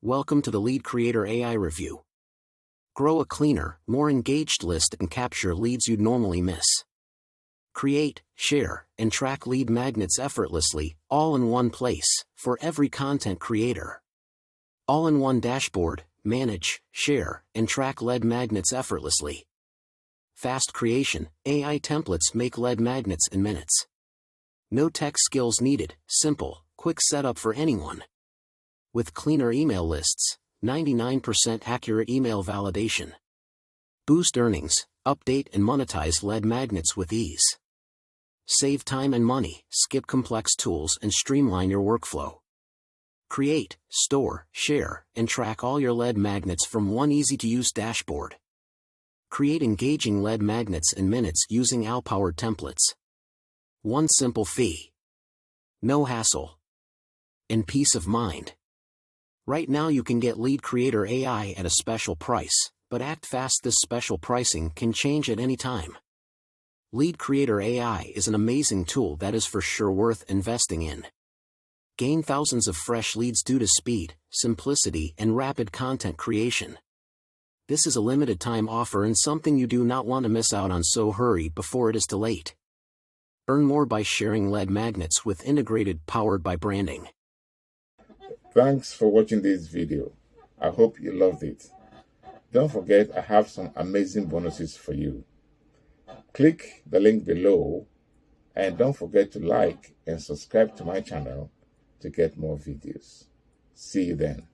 Welcome to the LeadCreator AI review. Grow a cleaner, more engaged list and capture leads you'd normally miss. Create, share, and track lead magnets effortlessly, all in one place, for every content creator. All-in-one dashboard, manage, share, and track lead magnets effortlessly. Fast creation, AI templates make lead magnets in minutes. No tech skills needed, simple, quick setup for anyone. With cleaner email lists, 99% accurate email validation. Boost earnings, update and monetize lead magnets with ease. Save time and money, skip complex tools and streamline your workflow. Create, store, share, and track all your lead magnets from one easy-to-use dashboard. Create engaging lead magnets in minutes using AI-powered templates. One simple fee. No hassle. And peace of mind. Right now you can get LeadCreator AI at a special price, but act fast, this special pricing can change at any time. LeadCreator AI is an amazing tool that is for sure worth investing in. Gain thousands of fresh leads due to speed, simplicity, and rapid content creation. This is a limited time offer and something you do not want to miss out on, so hurry before it is too late. Earn more by sharing lead magnets with integrated, powered by branding. Thanks for watching this video. I hope you loved it. Don't forget, I have some amazing bonuses for you. Click the link below and don't forget to like and subscribe to my channel to get more videos. See you then.